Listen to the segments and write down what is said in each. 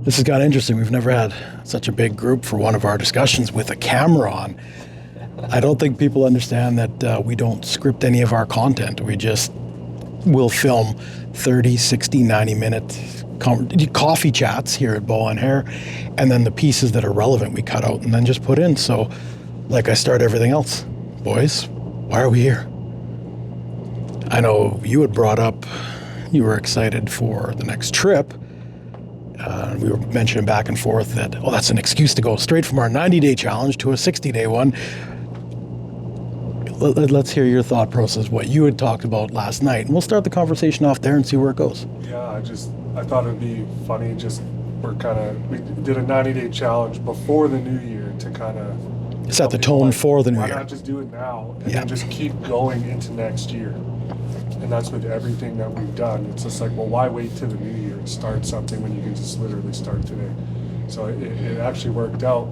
This has got interesting. We've never had such a big group for one of our discussions with a camera on. I don't think people understand that we don't script any of our content. We just will film 30, 60, 90-minute coffee chats here at Bow and Hair, and then the pieces that are relevant we cut out and then just put in. So, like I start everything else. Boys, why are we here? I know you had brought up you were excited for the next trip. We were mentioning back and forth that, that's an excuse to go straight from our 90-day challenge to a 60-day one. Let's hear your thought process, what you had talked about last night, and we'll start the conversation off there and see where it goes. Yeah, I thought it'd be funny, we did a 90-day challenge before the new year to kind of set the tone for the new year. Why not just do it now and then just keep going into next year? And that's with everything that we've done. It's just like, well, why wait till the new year to start something when you can just literally start today? So it actually worked out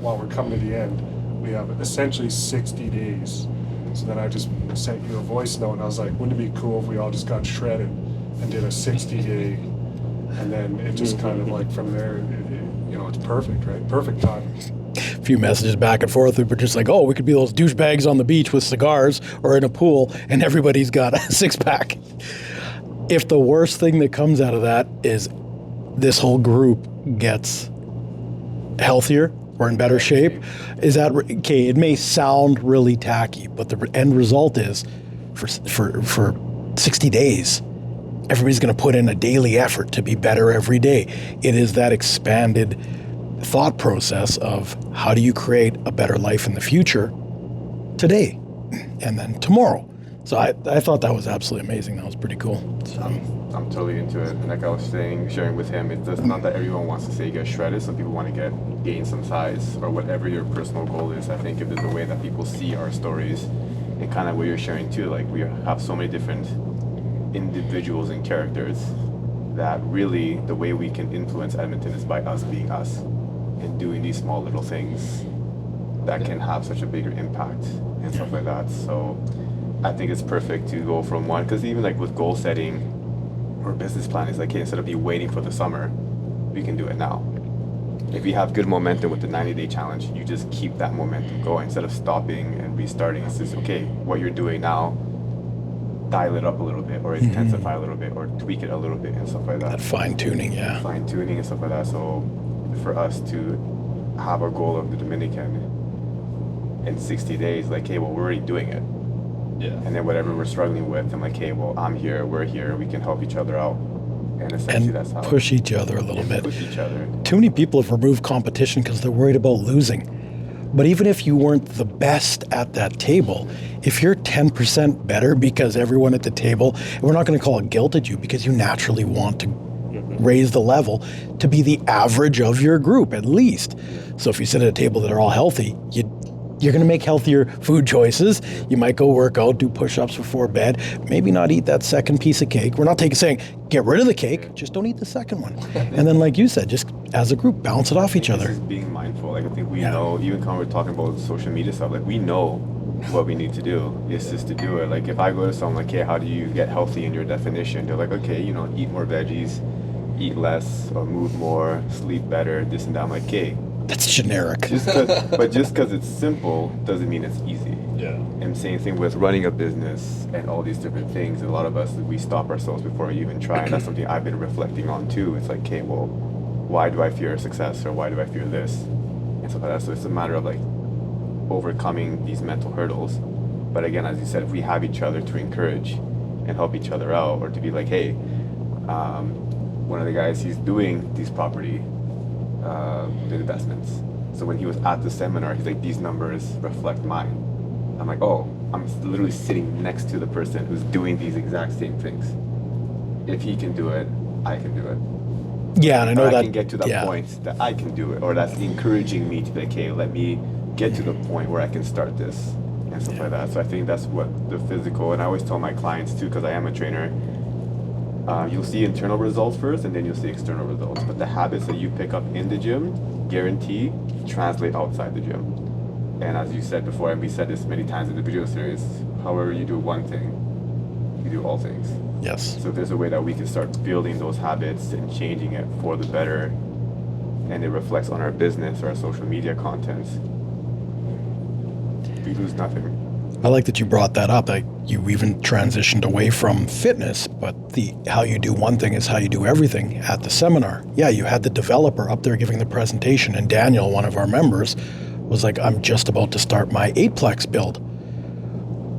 while we're coming to the end. We have essentially 60 days. So then I just sent you a voice note and I was like, wouldn't it be cool if we all just got shredded and did a 60-day? And then it just kind of like from there, it's perfect, right? Perfect time. A few messages back and forth. We were just like, we could be those douchebags on the beach with cigars or in a pool and everybody's got a six-pack. If the worst thing that comes out of that is this whole group gets healthier or in better shape, is that okay? It may sound really tacky, but the end result is for 60 days, everybody's going to put in a daily effort to be better every day. It is that expanded thought process of how do you create a better life in the future today and then tomorrow. So I thought that was absolutely amazing. That was pretty cool. So. I'm totally into it. And like I was sharing with him, it's just not that everyone wants to say get shredded. Some people want to gain some size or whatever your personal goal is. I think if there's a way that people see our stories and kind of what you're sharing too, like we have so many different individuals and characters that really the way we can influence Edmonton is by us being us and doing these small little things that can have such a bigger impact and stuff like that. So I think it's perfect to go from one, because even like with goal setting or business plan, is like, hey, instead of you waiting for the summer, we can do it now. If you have good momentum with the 90-day challenge, you just keep that momentum going instead of stopping and restarting. It's just, okay, what you're doing now, dial it up a little bit or intensify a little bit or tweak it a little bit and stuff like that. That fine-tuning, yeah. Fine-tuning and stuff like that. So for us to have our goal of the Dominican in 60 days, like, hey, well, we're already doing it. Yeah. And then whatever we're struggling with, I'm like, hey, well, I'm here, we're here, we can help each other out. And essentially that's how. Push each other a little bit. Push each other. Too many people have removed competition because they're worried about losing. But even if you weren't the best at that table, if you're 10% better because everyone at the table, and we're not going to call it guilt at you because you naturally want to raise the level to be the average of your group at least. So if you sit at a table that are all healthy, you're going to make healthier food choices. You might go work out, do push-ups before bed, maybe not eat that second piece of cake. We're not saying get rid of the cake, just don't eat the second one. And then like you said, just as a group, bounce it off each other. Just being mindful. Like I think we know, even when we're talking about social media stuff, like we know what we need to do. It's just to do it. Like if I go to someone like, hey, how do you get healthy in your definition? They're like, okay, eat more veggies, eat less, or move more, sleep better, this and that. I'm like, okay. That's generic. But just because it's simple doesn't mean it's easy. Yeah. And same thing with running a business and all these different things. A lot of us, we stop ourselves before we even try. And that's something I've been reflecting on too. It's like, okay, well, why do I fear success or why do I fear this? And stuff like that. So it's a matter of like overcoming these mental hurdles. But again, as you said, if we have each other to encourage and help each other out, or to be like, hey, one of the guys, he's doing these property the investments. So when he was at the seminar, he's like, these numbers reflect mine. I'm like, I'm literally sitting next to the person who's doing these exact same things. If he can do it, I can do it. Yeah, and I know that I can get to that point that I can do it, or that's encouraging me to be like, hey, let me get to the point where I can start this and stuff like that. So I think that's what the physical, and I always tell my clients too, because I am a trainer, you'll see internal results first and then you'll see external results. But the habits that you pick up in the gym, guarantee, translate outside the gym. And as you said before, and we said this many times in the video series, however you do one thing, you do all things. Yes. So if there's a way that we can start building those habits and changing it for the better and it reflects on our business or our social media contents, we lose nothing. I like that you brought that up. That you even transitioned away from fitness, but how you do one thing is how you do everything at the seminar. Yeah, you had the developer up there giving the presentation, and Daniel, one of our members, was like, I'm just about to start my 8-plex build.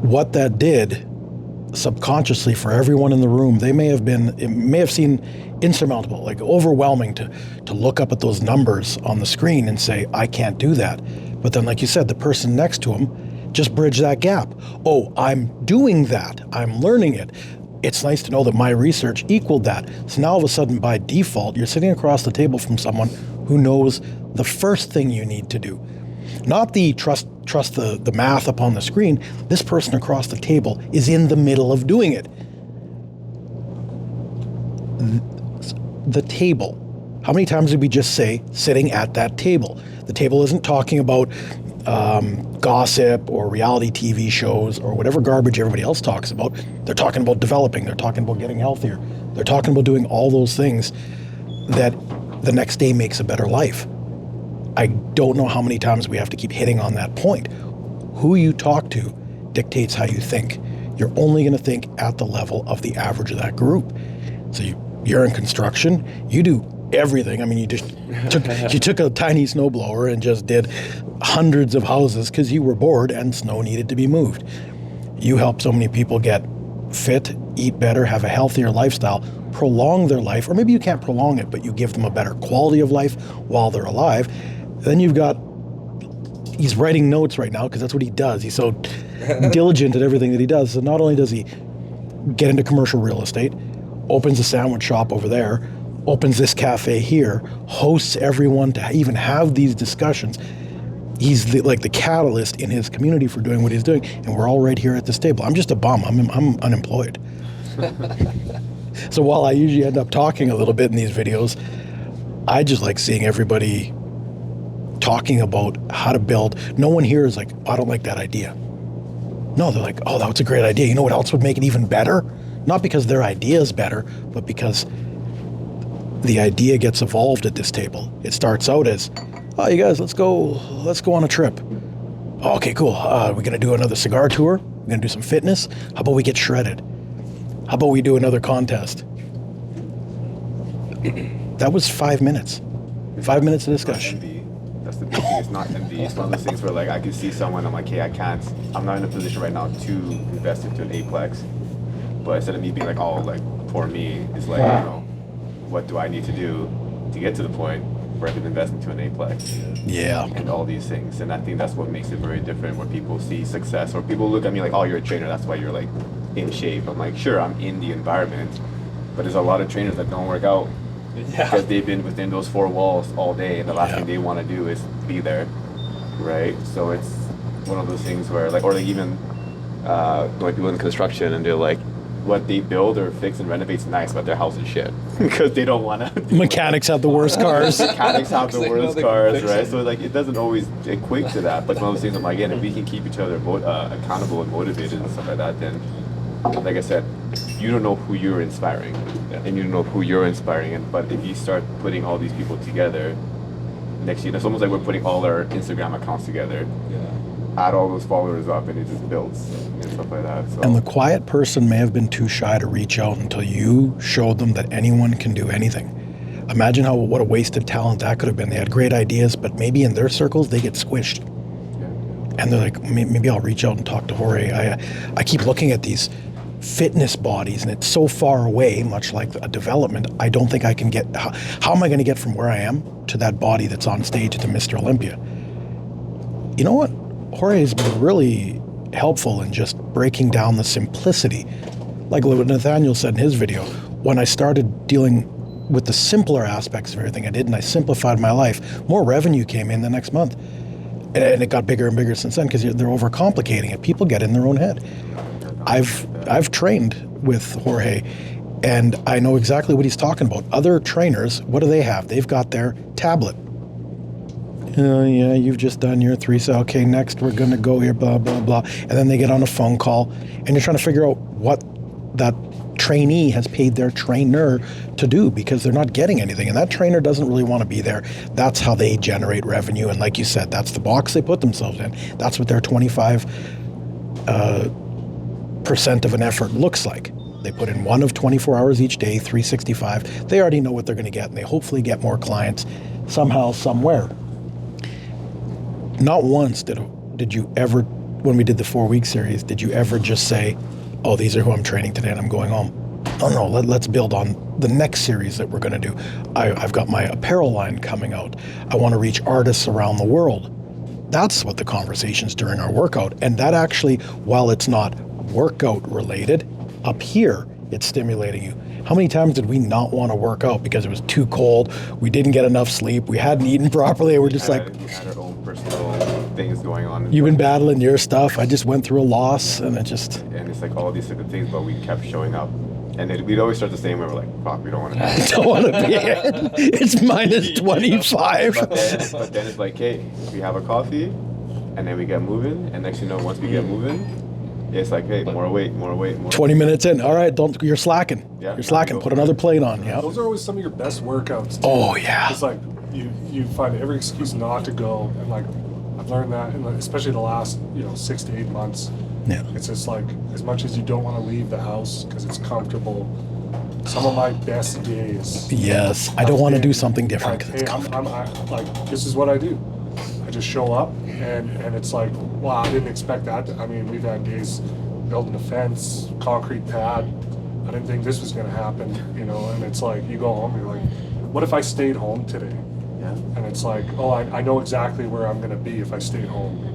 What that did subconsciously for everyone in the room, it may have seemed insurmountable, like overwhelming to look up at those numbers on the screen and say, I can't do that. But then, like you said, the person next to him just bridged that gap. Oh, I'm doing that. I'm learning it. It's nice to know that my research equaled that. So now all of a sudden, by default, you're sitting across the table from someone who knows the first thing you need to do. Not the trust the math up on the screen. This person across the table is in the middle of doing it. The table. How many times did we just say sitting at that table? The table isn't talking about gossip or reality TV shows or whatever garbage everybody else talks about. They're talking about developing. They're talking about getting healthier. They're talking about doing all those things that the next day makes a better life. I don't know how many times we have to keep hitting on that point. Who you talk to dictates how you think. You're only going to think at the level of the average of that group. So you're in construction, you do everything. I mean, you took a tiny snowblower and just did hundreds of houses because you were bored and snow needed to be moved. You help so many people get fit, eat better, have a healthier lifestyle, prolong their life, or maybe you can't prolong it, but you give them a better quality of life while they're alive. Then he's writing notes right now because that's what he does. He's so diligent at everything that he does. So not only does he get into commercial real estate, opens a sandwich shop over there, opens this cafe here, hosts everyone to even have these discussions. He's like the catalyst in his community for doing what he's doing, and we're all right here at this table. I'm just a bum. I'm unemployed. So while I usually end up talking a little bit in these videos, I just like seeing everybody talking about how to build. No one here is like, I don't like that idea. No, they're like, oh, that's a great idea. You know what else would make it even better? Not because their idea is better, but because the idea gets evolved at this table. It starts out as, oh, you guys, let's go on a trip. Oh, okay, cool. We're going to do another cigar tour. We're going to do some fitness. How about we get shredded? How about we do another contest? That was 5 minutes. 5 minutes of discussion. That's the big thing. It's not envy. It's one of those things where, like, I can see someone, I'm like, hey, I'm not in a position right now to invest into an 8-plex. But instead of me being like, oh, like, poor me, it's like, what do I need to do to get to the point where I can invest into an 8-plex? Yeah. And all these things. And I think that's what makes it very different, where people see success, or people look at me like, oh, you're a trainer, that's why you're, like, in shape. I'm like, sure, I'm in the environment, but there's a lot of trainers that don't work out because they've been within those 4 walls all day, and the last thing they want to do is be there, right? So it's one of those things where, like, or like even like people in construction, and they're like, what they build or fix and renovate's nice, but their house is shit because they don't want to. Mechanics have the worst cars. Mechanics have the worst cars, right? So like, it doesn't always equate to that. But one of those things, I'm like, again, if we can keep each other accountable and motivated and stuff like that, then, like I said, you don't know who you're inspiring, and you don't know who you're inspiring. But if you start putting all these people together, next year, it's almost like we're putting all our Instagram accounts together. Add all those followers up, and it just builds and stuff like that. So. And the quiet person may have been too shy to reach out until you showed them that anyone can do anything. Imagine what a wasted talent that could have been. They had great ideas, but maybe in their circles they get squished. And they're like, maybe I'll reach out and talk to Jorge. I keep looking at these fitness bodies, and it's so far away, much like a development. I don't think I can get. How am I going to get from where I am to that body that's on stage to Mr. Olympia? You know what? Jorge has been really helpful in just breaking down the simplicity. Like what Nathaniel said in his video, when I started dealing with the simpler aspects of everything I did, and I simplified my life, more revenue came in the next month. And it got bigger and bigger since then because they're overcomplicating it. People get in their own head. I've trained with Jorge, and I know exactly what he's talking about. Other trainers, what do they have? They've got their tablet. Yeah, you've just done your 3 sets. Okay, next we're going to go here, blah, blah, blah. And then they get on a phone call, and you're trying to figure out what that trainee has paid their trainer to do, because they're not getting anything. And that trainer doesn't really want to be there. That's how they generate revenue. And like you said, that's the box they put themselves in. That's what their 25% of an effort looks like. They put in one of 24 hours each day, 365. They already know what they're going to get, and they hopefully get more clients somehow, somewhere. Not once did you ever, when we did the 4-week series, did you ever just say, oh, these are who I'm training today and I'm going home? Oh no, let's build on the next series that we're going to do. I've got my apparel line coming out. I want to reach artists around the world. That's what the conversations during our workout. And that actually, while it's not workout related, up here, it's stimulating you. How many times did we not want to work out because it was too cold, we didn't get enough sleep, we hadn't eaten properly, and we're just like... We had our own personal things going on. You've been battling your stuff, I just went through a loss, and it just... And it's like all these different things, but we kept showing up. And we'd always start the same way, we're like, fuck, we don't want to Don't want to be in. It's minus 25. But then it's like, hey, we have a coffee, and then we get moving, and next thing you know, once we get moving, it's like, hey, more weight. 20 minutes in. All right, you're slacking. Yeah, you're slacking. Put another plate on. Yeah. Those are always some of your best workouts, too. Oh, yeah. It's like you find every excuse not to go. And like, I've learned that, especially the last, 6 to 8 months. Yeah. It's just like, as much as you don't want to leave the house because it's comfortable, some of my best days. Yes. I don't want to do something different because Like, it's hey, comfortable. this is what I do. I just show up, and it's like, wow, I didn't expect that. I mean, we've had days building a fence, concrete pad. I didn't think this was going to happen, and it's like, you go home, you're like, what if I stayed home today? Yeah. And it's like, oh, I know exactly where I'm going to be if I stayed home.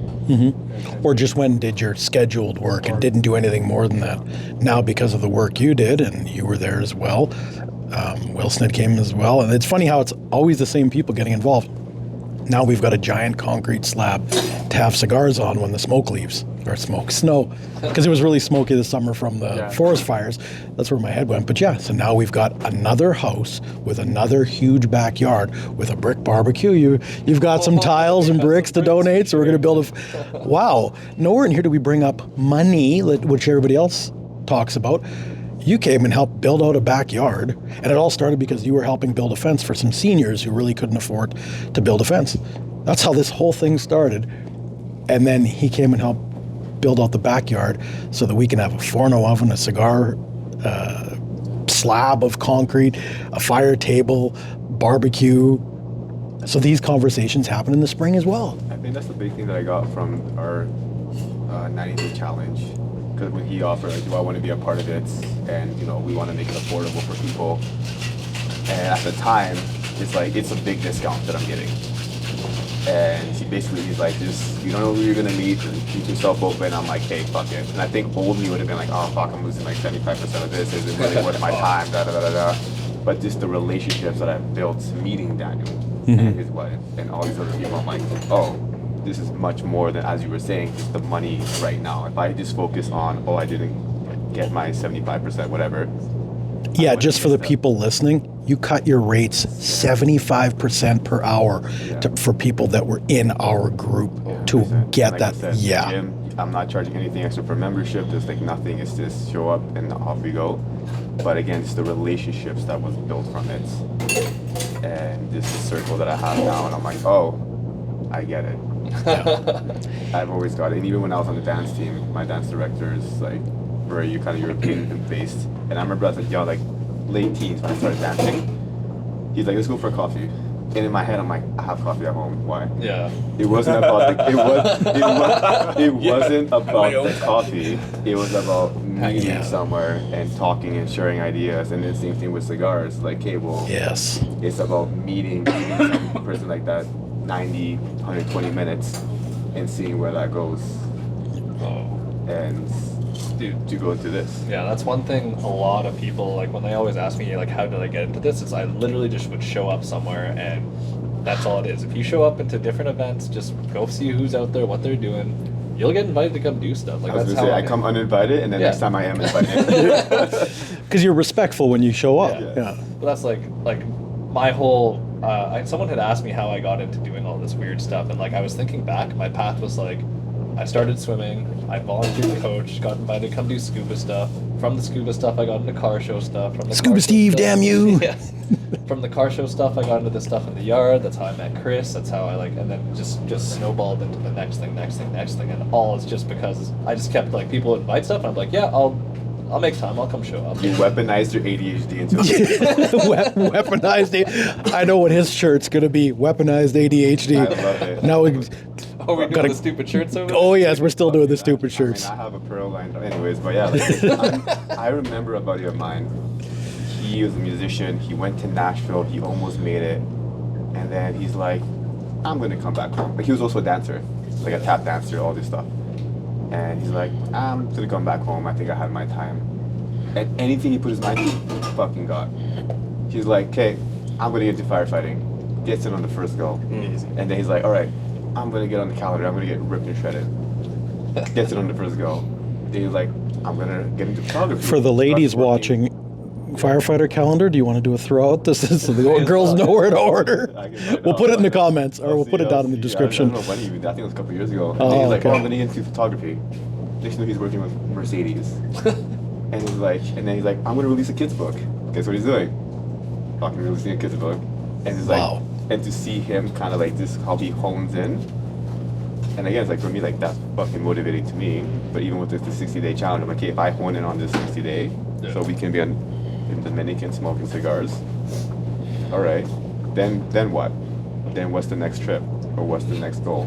Or just went and did your scheduled work and didn't do anything more than that. Now, because of the work you did, and you were there as well, Wilson came as well. And it's funny how it's always the same people getting involved. Now we've got a giant concrete slab to have cigars on when the smoke leaves, or snow, because it was really smoky this summer from the forest fires. That's where my head went. But yeah, so now we've got another house with another huge backyard with a brick barbecue. You've got some tiles and bricks to donate, so we're going to build wow. Nowhere in here do we bring up money, which everybody else talks about. You came and helped build out a backyard, and it all started because you were helping build a fence for some seniors who really couldn't afford to build a fence. That's how this whole thing started. And then he came and helped build out the backyard so that we can have a Forno oven, a cigar slab of concrete, a fire table, barbecue. So these conversations happen in the spring as well. I think that's the big thing that I got from our 90-day challenge. Because when he offered, like, do I want to be a part of it? And, we want to make it affordable for people. And at the time, it's like, it's a big discount that I'm getting. And he's like, you don't know who you're going to meet, and keep yourself open. I'm like, hey, fuck it. And I think old me would have been like, oh, fuck, I'm losing like 75% of this. Is it really worth my time? But just the relationships that I've built meeting Daniel and his wife and all these other people, I'm like, oh, this is much more than, as you were saying, just the money right now. If I just focus on, oh, I didn't get my 75%, whatever. Yeah, just for the people listening, you cut your rates 75% per hour for people that were in our group to get like that. I said, Jim, I'm not charging anything extra for membership. There's like nothing. It's just show up and off we go. But again, it's the relationships that was built from it. And this is the circle that I have now. And I'm like, oh, I get it. I've always got it. And even when I was on the dance team, my dance director is like very kind of European based. And I remember I was like, late teens when I started dancing. He's like, let's go for a coffee. And in my head, I'm like, I have coffee at home. Why? Yeah. It wasn't about the wasn't about the coffee. It was about meeting somewhere and talking and sharing ideas. And the same thing with cigars. Like, hey, well, Yes. it's about meeting some person like that 90, 120 minutes and seeing where that goes. Oh. And Dude. to go into this. Yeah, that's one thing a lot of people, like, when they always ask me, like, how did I get into this? It's I literally just would show up somewhere, and that's all it is. If you show up into different events, just go see who's out there, what they're doing. You'll get invited to come do stuff. Like, I was that's gonna say, how I come uninvited, and then next time I am invited. Because you're respectful when you show up. Yeah. Yeah. But that's like my whole. Someone had asked me how I got into doing all this weird stuff, and like I was thinking back, my path was like I started swimming. I volunteered to coach. Got invited to come do scuba stuff. From the scuba stuff, I got into car show stuff. From the Scuba car show Steve, stuff- damn you. Yeah. From the car show stuff, I got into the stuff in the yard. That's how I met Chris. That's how I and then just snowballed into the next thing, and all is just because I just kept people invite stuff, and I'm like, yeah, I'll make time. I'll come show up. You weaponized your ADHD into it. Weaponized. I know what his shirt's gonna be. Weaponized ADHD. I love it. Now we. Oh, we're doing Gotta- the stupid shirts over there? Oh yes, we're still doing the stupid shirts. I mean, I have a pearl line. Anyways, but yeah, I remember a buddy of mine. He was a musician. He went to Nashville. He almost made it, and then he's like, "I'm gonna come back home." But he was also a dancer, like a tap dancer, all this stuff. And he's like, "I'm gonna come back home. I think I had my time." And anything he put his mind to, he fucking got. He's like, "Okay, I'm gonna get into firefighting." Gets it on the first go, and then he's like, "All right, I'm gonna get on the calendar. I'm gonna get ripped and shredded." Gets it on the first go. Then he's like, "I'm gonna get into photography." For the ladies Starts working. watching, firefighter calendar. Do you want to do a throwout? This is so the girls know where to order. I can find We'll out. put it in the comments, or I'll we'll see, put it I'll down in the see. description. I don't know when he, I think it was a couple years ago. And Oh, then he's like, okay. "Oh, I'm gonna get into photography." Next thing you know, he's working with Mercedes. And he's like, and then he's like, "I'm gonna release a kids book." Guess what he's doing? Fucking releasing a kids book. And he's like, Wow. and to see him kind of like this, how he hones in. And again, it's like for me, like that's fucking motivating to me. But even with the 60-day challenge, I'm like, okay, if I hone in on this 60-day, Yeah. so we can be in Dominican smoking cigars. All right, then what? Then what's the next trip, or what's the next goal?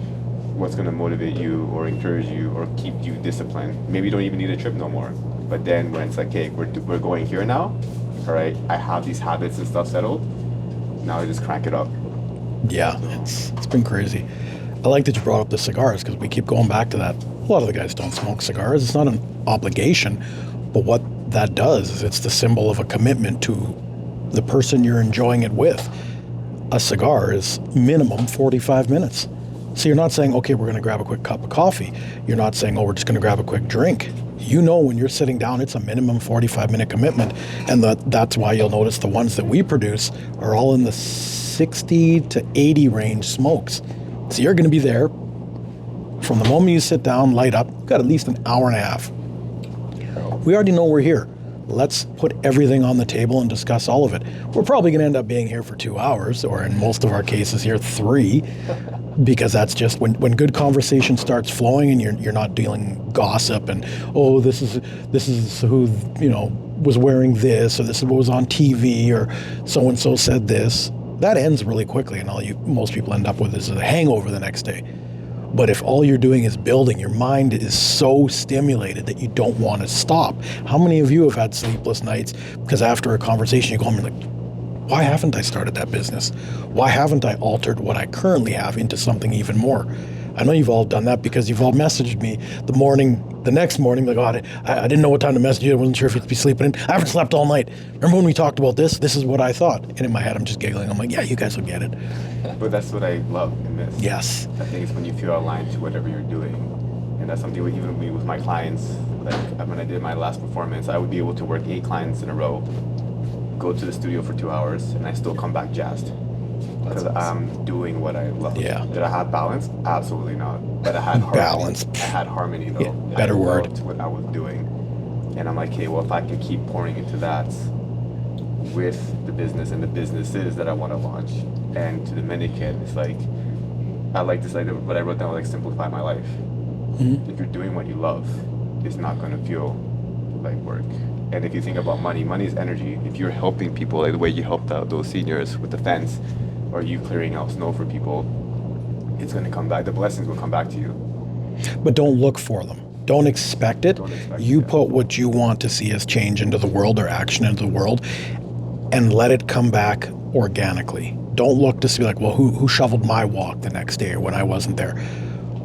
What's gonna motivate you, or encourage you, or keep you disciplined? Maybe you don't even need a trip no more. But then when it's like, okay, we're going here now. All right, I have these habits and stuff settled. Now I just crank it up. Yeah, it's been crazy. I like that you brought up the cigars because we keep going back to that. A lot of the guys don't smoke cigars. It's not an obligation, but what that does is it's the symbol of a commitment to the person you're enjoying it with. A cigar is minimum 45 minutes. So you're not saying, okay, we're going to grab a quick cup of coffee. You're not saying, oh, we're just going to grab a quick drink. You know when you're sitting down, it's a minimum 45-minute commitment. And that's why you'll notice the ones that we produce are all in the 60 to 80 range smokes. So you're going to be there from the moment you sit down, light up, you've got at least an hour and a half. We already know we're here. Let's put everything on the table and discuss all of it. We're probably going to end up being here for 2 hours, or in most of our cases here, 3, because that's just when good conversation starts flowing and you're not dealing gossip and, oh, this is who, was wearing this, or this is what was on TV, or so-and-so said this. That ends really quickly, and most people end up with is a hangover the next day. But if all you're doing is building, your mind is so stimulated that you don't want to stop. How many of you have had sleepless nights because after a conversation you go home and you're like, why haven't I started that business? Why haven't I altered what I currently have into something even more? I know you've all done that because you've all messaged me the next morning, like, oh, I didn't know what time to message you. I wasn't sure if you'd be sleeping in. I haven't slept all night. Remember when we talked about this? This is what I thought. And in my head, I'm just giggling. I'm like, yeah, you guys will get it. But that's what I love in this. Yes. I think it's when you feel aligned to whatever you're doing. And that's something even with my clients, like when I did my last performance, I would be able to work 8 clients in a row, go to the studio for 2 hours, and I still come back jazzed. Because I'm doing what I love. Yeah. Did I have balance? Absolutely not. But I had harmony. Balance. I had harmony though. Yeah, better I word. loved what I was doing. And I'm like, hey, well, if I can keep pouring into that with the business and the businesses that I want to launch, and to the Dominican, it's like, I like this, like what I wrote down, like simplify my life. Mm-hmm. If you're doing what you love, it's not going to feel like work. And if you think about money is energy. If you're helping people like the way you helped out those seniors with the fence, or you clearing out snow for people, it's going to come back. The blessings will come back to you. But don't look for them. Don't expect it. Don't expect You it, yeah. put what you want to see as change into the world or action into the world and let it come back organically. Don't look to see like, well, who shoveled my walk the next day or when I wasn't there.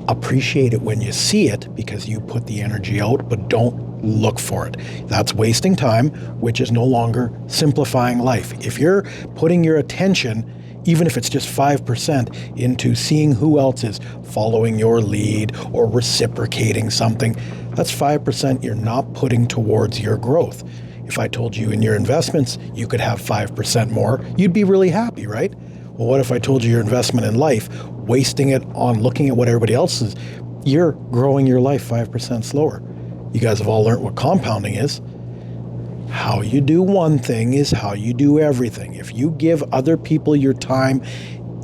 Appreciate it when you see it because you put the energy out, but don't look for it. That's wasting time, which is no longer simplifying life. If you're putting your attention, even if it's just 5%, into seeing who else is following your lead or reciprocating something, that's 5% you're not putting towards your growth. If I told you in your investments you could have 5% more, you'd be really happy, right? Well, what if I told you your investment in life, wasting it on looking at what everybody else is you're growing your life 5% slower. You guys have all learned what compounding is. How you do one thing is how you do everything. If you give other people your time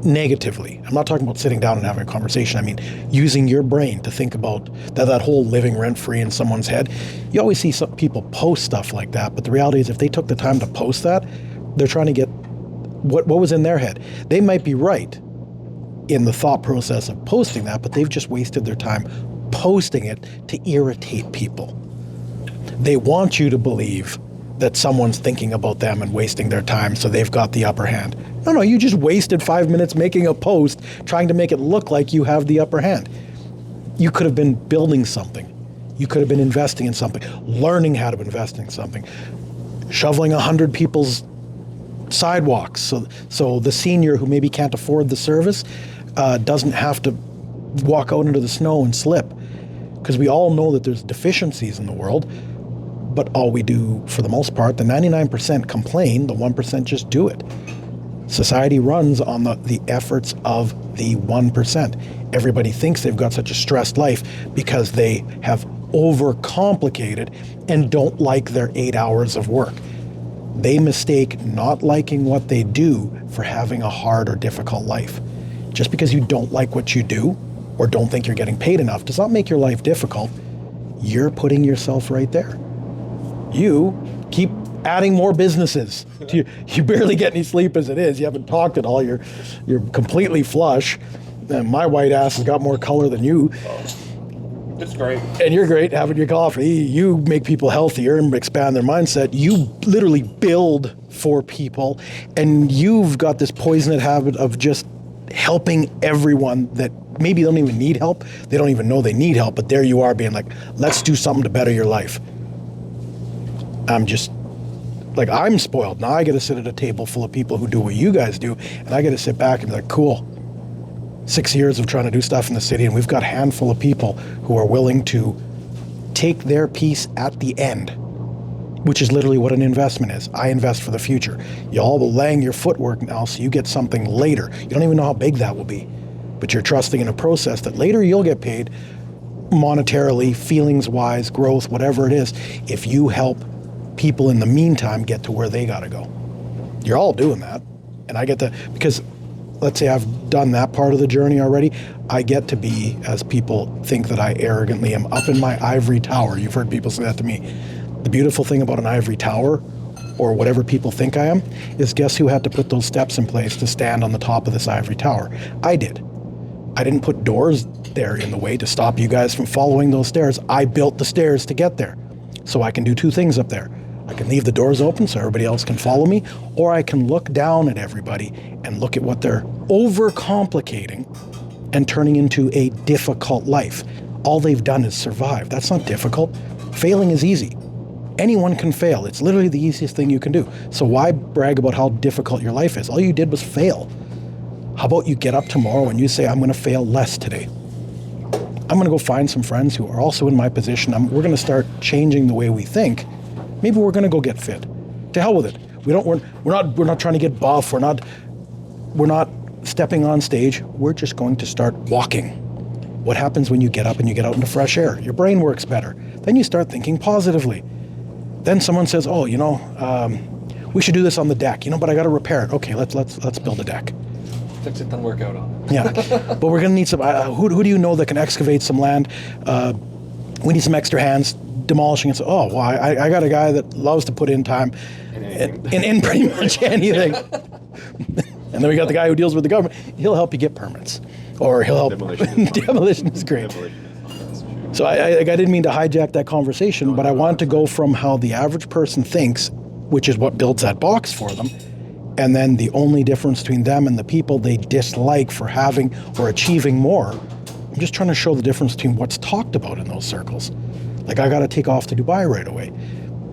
negatively, I'm not talking about sitting down and having a conversation, I mean using your brain to think about that whole living rent-free in someone's head. You always see some people post stuff like that, but the reality is if they took the time to post that, they're trying to get what was in their head. They might be right in the thought process of posting that, but they've just wasted their time posting it to irritate people. They want you to believe that someone's thinking about them and wasting their time, so they've got the upper hand. No, you just wasted 5 minutes making a post trying to make it look like you have the upper hand. You could have been building something. You could have been investing in something, learning how to invest in something, shoveling 100 people's sidewalks so the senior who maybe can't afford the service doesn't have to walk out into the snow and slip. Because we all know that there's deficiencies in the world, but all we do, for the most part, the 99% complain, the 1% just do it. Society runs on the efforts of the 1%. Everybody thinks they've got such a stressed life because they have overcomplicated and don't like their 8 hours of work. They mistake not liking what they do for having a hard or difficult life. Just because you don't like what you do or don't think you're getting paid enough does not make your life difficult. You're putting yourself right there. You keep adding more businesses. You barely get any sleep as it is. You haven't talked at all. You're completely flush. And my white ass has got more color than you. It's great. And you're great having your coffee. You make people healthier and expand their mindset. You literally build for people. And you've got this poisonous habit of just helping everyone that maybe don't even need help. They don't even know they need help. But there you are being like, let's do something to better your life. I'm spoiled. Now I get to sit at a table full of people who do what you guys do, and I get to sit back and be like, cool. 6 years of trying to do stuff in the city, and we've got a handful of people who are willing to take their piece at the end, which is literally what an investment is. I invest for the future. Y'all will laying your footwork now so you get something later. You don't even know how big that will be, but you're trusting in a process that later you'll get paid monetarily, feelings-wise, growth, whatever it is, if you help people in the meantime get to where they got to go. You're all doing that. And I get to, because let's say I've done that part of the journey already, I get to be, as people think that I arrogantly am, up in my ivory tower. You've heard people say that to me. The beautiful thing about an ivory tower, or whatever people think I am, is guess who had to put those steps in place to stand on the top of this ivory tower? I did. I didn't put doors there in the way to stop you guys from following those stairs. I built the stairs to get there. So I can do two things up there. I can leave the doors open so everybody else can follow me, or I can look down at everybody and look at what they're overcomplicating and turning into a difficult life. All they've done is survive. That's not difficult. Failing is easy. Anyone can fail. It's literally the easiest thing you can do. So why brag about how difficult your life is? All you did was fail. How about you get up tomorrow and you say, I'm going to fail less today. I'm going to go find some friends who are also in my position. We're going to start changing the way we think. Maybe we're going to go get fit. To hell with it. We're not trying to get buff. We're not stepping on stage. We're just going to start walking. What happens when you get up and you get out into fresh air? Your brain works better. Then you start thinking positively. Then someone says, "Oh, we should do this on the deck. But I got to repair it. Okay, let's build a deck. Fix it, then work out on it." Yeah, but we're going to need some. Who do you know that can excavate some land? We need some extra hands demolishing it. So, I got a guy that loves to put in time in pretty much anything. And then we got the guy who deals with the government. He'll help you get permits, or he'll help. Demolition is great. So I didn't mean to hijack that conversation, but I wanted to go from how the average person thinks, which is what builds that box for them, and then the only difference between them and the people they dislike for having or achieving more. I'm just trying to show the difference between what's talked about in those circles. Like, I got to take off to Dubai right away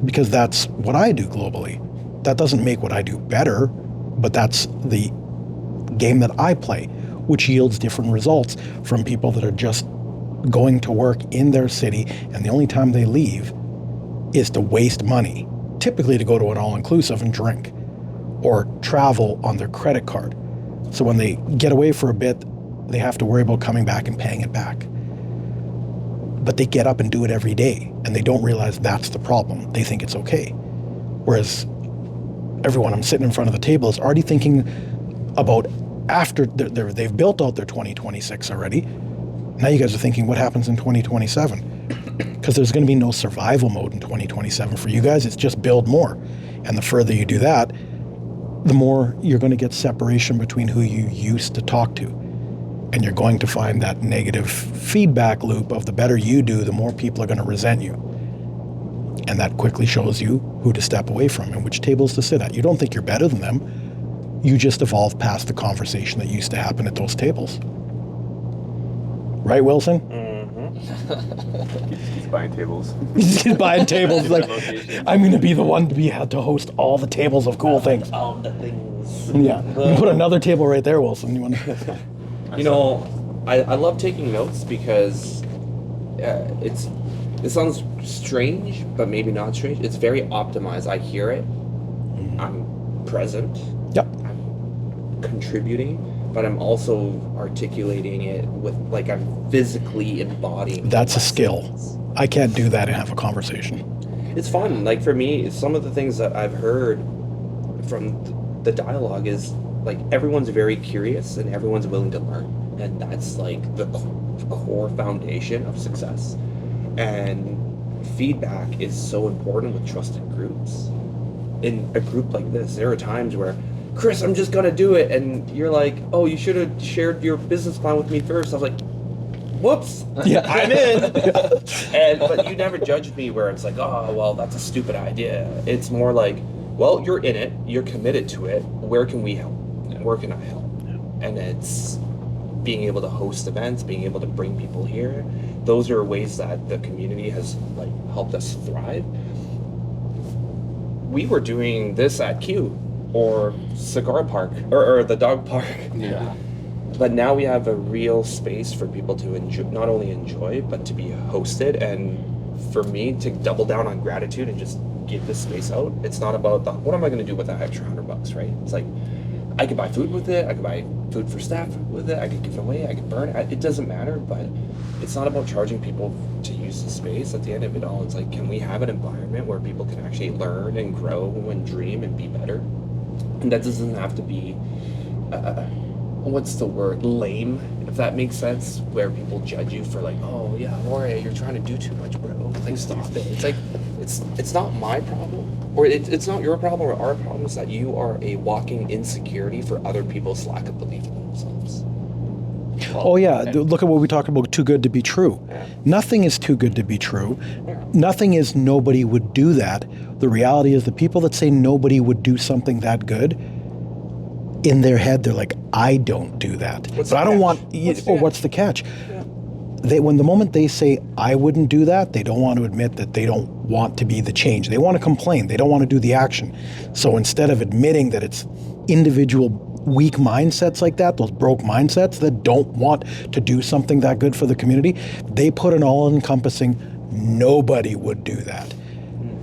because that's what I do globally. That doesn't make what I do better, but that's the game that I play, which yields different results from people that are just going to work in their city, and the only time they leave is to waste money, typically to go to an all-inclusive and drink or travel on their credit card. So when they get away for a bit, they have to worry about coming back and paying it back. but they get up and do it every day, and they don't realize that's the problem. They think it's okay. Whereas everyone I'm sitting in front of the table is already thinking about after they've built out their 2026 already. Now you guys are thinking what happens in 2027? Because there's going to be no survival mode in 2027 for you guys. It's just build more. And the further you do that, the more you're going to get separation between who you used to talk to. And you're going to find that negative feedback loop of the better you do, the more people are going to resent you. And that quickly shows you who to step away from and which tables to sit at. You don't think you're better than them. You just evolved past the conversation that used to happen at those tables. Right, Wilson? He's buying tables. He's buying tables. Like, I'm going to be the one to be had to host all the tables of cool things. All the things. Yeah. You put another table right there, Wilson. You want to? You know, I love taking notes because it sounds strange, but maybe not strange. It's very optimized. I hear it. I'm present. Yep. I'm contributing, but I'm also articulating it with, like, I'm physically embodying. That's a skill. I can't do that and have a conversation. It's fun. Like, for me, some of the things that I've heard from the dialogue is, like, everyone's very curious and everyone's willing to learn. And that's, like, the core foundation of success. And feedback is so important with trusted groups. In a group like this, there are times where, Chris, I'm just gonna do it, and you're like, oh, you should have shared your business plan with me first. I was like, whoops, Yeah. I'm in. But you never judged me where it's like, oh, well, that's a stupid idea. It's more like, well, you're in it, you're committed to it. Where can we help? Where can I help? And it's being able to host events, being able to bring people here. Those are ways that the community has, like, helped us thrive. We were doing this at Q or Cigar Park or the dog park. Yeah. But now we have a real space for people to enjoy, not only enjoy, but to be hosted. And for me to double down on gratitude and just give this space out, it's not about what am I going to do with that extra $100, right? It's like, I could buy food with it, I could buy food for staff with it, I could give it away, I could burn it. It doesn't matter, but it's not about charging people to use the space. At the end of it all, it's like, can we have an environment where people can actually learn and grow and dream and be better? And that doesn't have to be, what's the word, lame, if that makes sense, where people judge you for, like, oh yeah, Jorge, you're trying to do too much, bro. Like, stop it. It's like, it's not my problem, or it's not your problem or our problem. Is that you are a walking insecurity for other people's lack of belief in themselves. Oh yeah, look at what we talked about, too good to be true. Yeah. Nothing is too good to be true. Yeah. Nothing is nobody would do that. The reality is the people that say nobody would do something that good, in their head they're like, I don't do that. What's But the I don't catch? want, what's the catch? Yeah. When the moment they say, I wouldn't do that, they don't want to admit that they don't want to be the change. They want to complain. They don't want to do the action. So instead of admitting that it's individual weak mindsets like that, those broke mindsets that don't want to do something that good for the community, they put an all-encompassing, nobody would do that.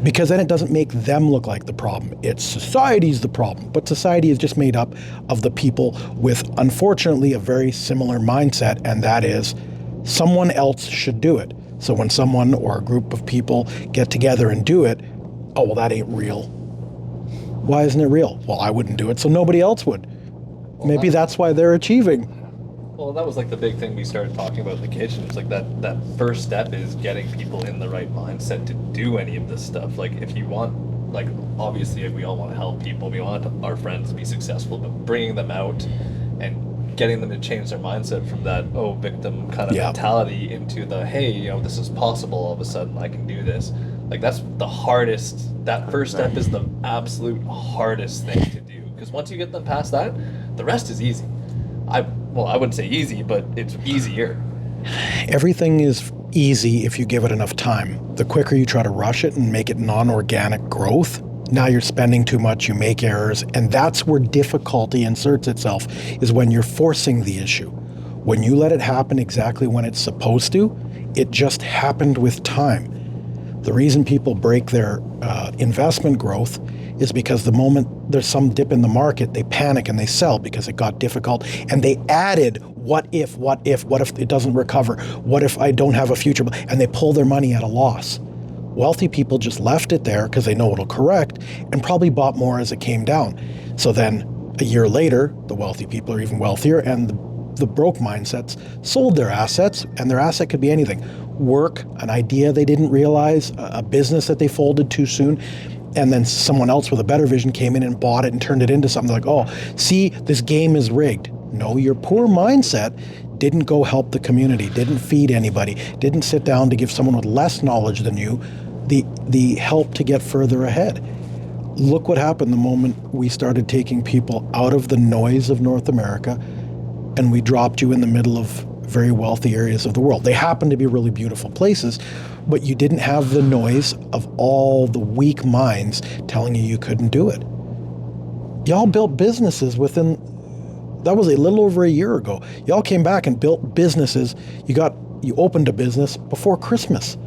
Because then it doesn't make them look like the problem. It's society's the problem. But society is just made up of the people with, unfortunately, a very similar mindset, and that is, someone else should do it. So when someone or a group of people get together and do it, oh, well, that ain't real. Why isn't it real? Well, I wouldn't do it, so nobody else would. Maybe that's why they're achieving. Well, that was like the big thing we started talking about in the kitchen. It's like that first step is getting people in the right mindset to do any of this stuff. Like, if you want, like, obviously we all want to help people. We want our friends to be successful, but bringing them out and getting them to change their mindset from that, oh, victim kind of mentality into the, hey, you know, this is possible, all of a sudden I can do this. Like, that's the hardest, that first step is the absolute hardest thing to do. Because once you get them past that, the rest is easy. I wouldn't say easy, but it's easier. Everything is easy if you give it enough time. The quicker you try to rush it and make it non-organic growth, now you're spending too much, you make errors, and that's where difficulty inserts itself, is when you're forcing the issue. When you let it happen exactly when it's supposed to, it just happened with time. The reason people break their investment growth is because the moment there's some dip in the market, they panic and they sell because it got difficult, and they added what if it doesn't recover? What if I don't have a future? And they pull their money at a loss. Wealthy people just left it there because they know it'll correct and probably bought more as it came down. So then a year later, the wealthy people are even wealthier, and the broke mindsets sold their assets, and their asset could be anything. Work, an idea they didn't realize, a business that they folded too soon, and then someone else with a better vision came in and bought it and turned it into something like, oh, see, this game is rigged. No, your poor mindset didn't go help the community, didn't feed anybody, didn't sit down to give someone with less knowledge than you the help to get further ahead. Look what happened the moment we started taking people out of the noise of North America and we dropped you in the middle of very wealthy areas of the world. They happen to be really beautiful places, but you didn't have the noise of all the weak minds telling you couldn't do it. Y'all built businesses within, that was a little over a year ago. Y'all came back and built businesses. You opened a business before Christmas.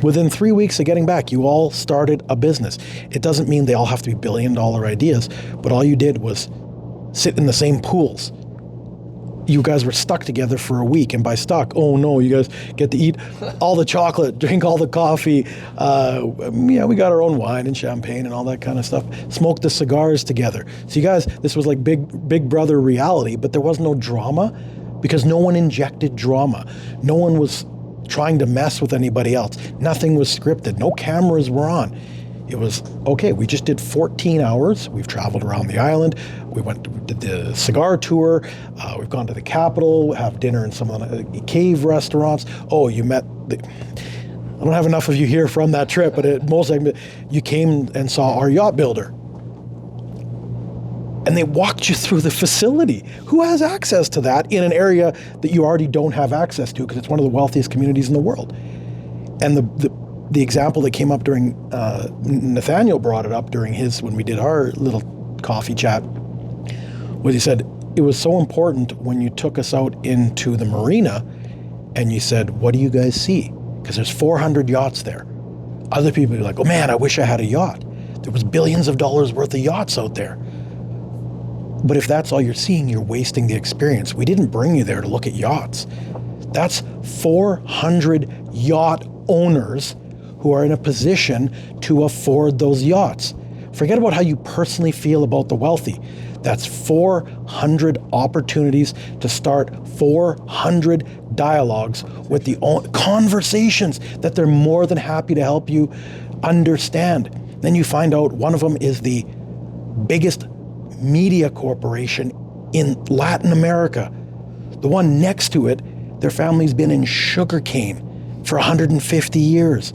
Within 3 weeks of getting back, you all started a business. It doesn't mean they all have to be billion-dollar ideas, but all you did was sit in the same pools. You guys were stuck together for a week, and by stuck, oh no, you guys get to eat all the chocolate, drink all the coffee. We got our own wine and champagne and all that kind of stuff. Smoke the cigars together. So you guys, this was like big brother reality, but there was no drama because no one injected drama. No one was trying to mess with anybody else. Nothing was scripted. No cameras were on. It was, okay, we just did 14 hours. We've traveled around the island. We did the cigar tour. We've gone to the Capitol, have dinner in some of the cave restaurants. Oh, you met I don't have enough of you here from that trip, but you came and saw our yacht builder. And they walked you through the facility. Who has access to that in an area that you already don't have access to because it's one of the wealthiest communities in the world? And the example that came up during, Nathaniel brought it up during when we did our little coffee chat, was he said, it was so important when you took us out into the marina and you said, what do you guys see? Because there's 400 yachts there. Other people would be like, oh man, I wish I had a yacht. There was billions of dollars worth of yachts out there. But if that's all you're seeing, you're wasting the experience. We didn't bring you there to look at yachts. That's 400 yacht owners who are in a position to afford those yachts. Forget about how you personally feel about the wealthy. That's 400 opportunities to start 400 dialogues with the conversations that they're more than happy to help you understand. Then you find out one of them is the biggest media corporation in Latin America. The one next to it, their family's been in sugarcane for 150 years.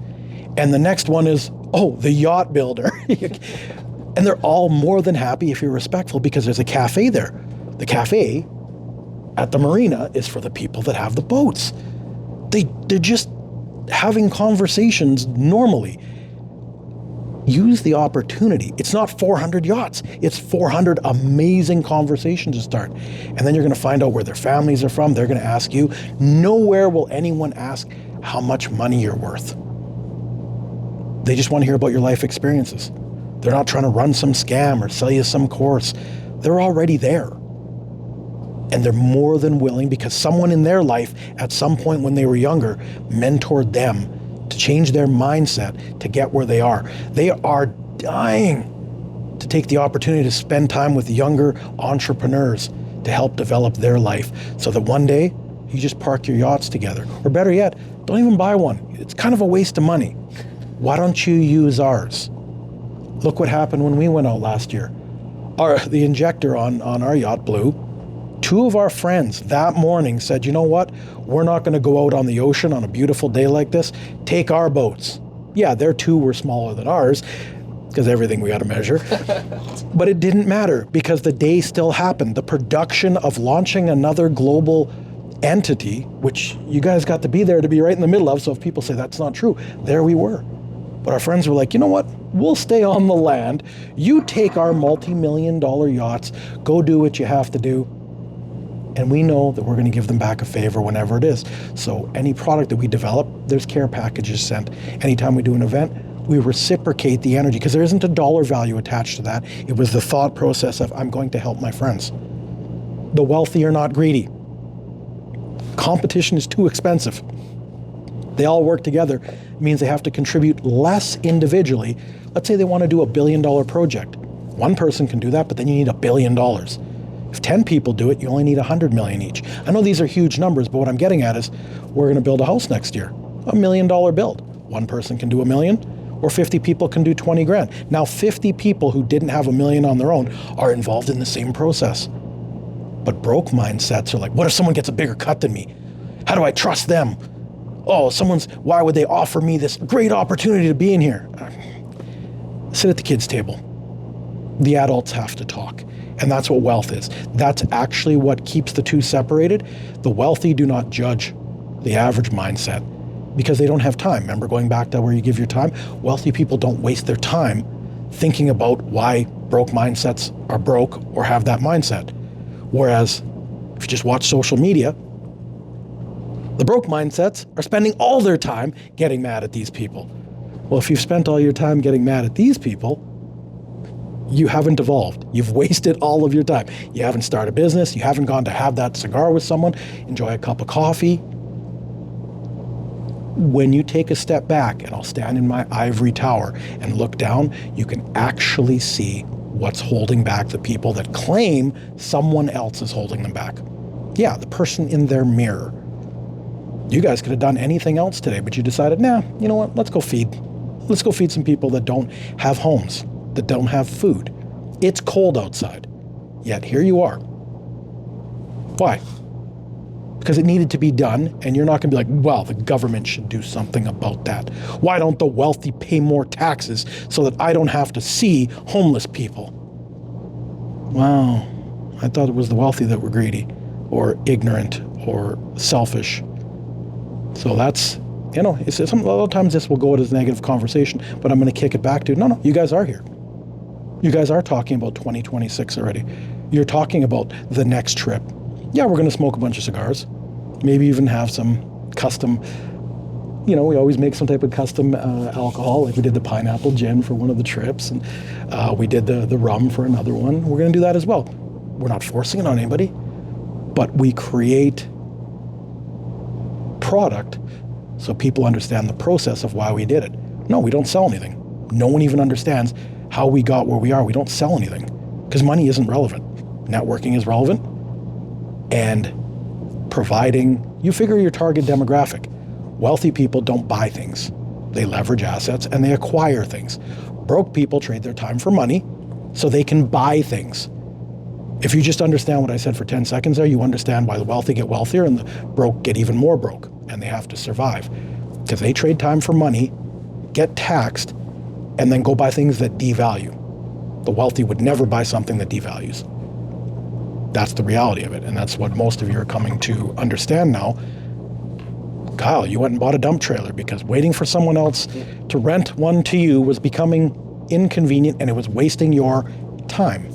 And the next one is, the yacht builder. And they're all more than happy if you're respectful because there's a cafe there. The cafe at the marina is for the people that have the boats. They're just having conversations normally. Use the opportunity. It's not 400 yachts. It's 400 amazing conversations to start. And then you're going to find out where their families are from. They're going to ask you. Nowhere will anyone ask how much money you're worth. They just want to hear about your life experiences. They're not trying to run some scam or sell you some course. They're already there. And they're more than willing because someone in their life at some point when they were younger mentored them to change their mindset to get where they are. They are dying to take the opportunity to spend time with younger entrepreneurs to help develop their life so that one day you just park your yachts together. Or better yet, don't even buy one. It's kind of a waste of money. Why don't you use ours? Look what happened when we went out last year. The injector on our yacht blew. 2 of our friends that morning said, you know what? We're not going to go out on the ocean on a beautiful day like this. Take our boats. Yeah, their 2 were smaller than ours because everything we got to measure. But it didn't matter because the day still happened. The production of launching another global entity, which you guys got to be there to be right in the middle of. So if people say that's not true, there we were. But our friends were like, you know what? We'll stay on the land. You take our multi-million-dollar yachts. Go do what you have to do. And we know that we're going to give them back a favor whenever it is. So any product that we develop, there's care packages sent. Anytime we do an event, we reciprocate the energy because there isn't a dollar value attached to that. It was the thought process of, I'm going to help my friends. The wealthy are not greedy. Competition is too expensive. They all work together. It means they have to contribute less individually. Let's say they want to do $1 billion project. One person can do that, but then you need $1 billion. If 10 people do it, you only need 100 million each. I know these are huge numbers, but what I'm getting at is we're going to build a house next year, $1 million build. One person can do $1 million, or 50 people can do 20 grand. Now 50 people who didn't have $1 million on their own are involved in the same process. But broke mindsets are like, what if someone gets a bigger cut than me? How do I trust them? Oh, why would they offer me this great opportunity to be in here? Sit at the kids' table. The adults have to talk. And that's what wealth is. That's actually what keeps the two separated. The wealthy do not judge the average mindset because they don't have time. Remember going back to where you give your time? Wealthy people don't waste their time thinking about why broke mindsets are broke or have that mindset. Whereas if you just watch social media, the broke mindsets are spending all their time getting mad at these people. Well, if you've spent all your time getting mad at these people, you haven't evolved. You've wasted all of your time. You haven't started a business. You haven't gone to have that cigar with someone, enjoy a cup of coffee. When you take a step back, and I'll stand in my ivory tower and look down, you can actually see what's holding back the people that claim someone else is holding them back. Yeah, the person in their mirror. You guys could have done anything else today, but you decided, nah, you know what, let's go feed some people that don't have homes, that don't have food. It's cold outside, yet here you are. Why? Because it needed to be done, and you're not going to be like, well, the government should do something about that. Why don't the wealthy pay more taxes so that I don't have to see homeless people? Wow, I thought it was the wealthy that were greedy or ignorant or selfish. So that's, it's a lot of times this will go as a negative conversation, but I'm going to kick it back to, no, you guys are here. You guys are talking about 2026 already. You're talking about the next trip. Yeah, we're going to smoke a bunch of cigars, maybe even have some custom, we always make some type of custom alcohol, like we did the pineapple gin for one of the trips, and we did the rum for another one. We're going to do that as well. We're not forcing it on anybody, but we create product so people understand the process of why we did it. No, we don't sell anything. No one even understands how we got where we are. We don't sell anything because money isn't relevant. Networking is relevant, and providing, you figure your target demographic. Wealthy people don't buy things. They leverage assets and they acquire things. Broke people trade their time for money so they can buy things. If you just understand what I said for 10 seconds there, you understand why the wealthy get wealthier and the broke get even more broke, and they have to survive. Because they trade time for money, get taxed, and then go buy things that devalue. The wealthy would never buy something that devalues. That's the reality of it, and that's what most of you are coming to understand now. Kyle, you went and bought a dump trailer because waiting for someone else to rent one to you was becoming inconvenient, and it was wasting your time.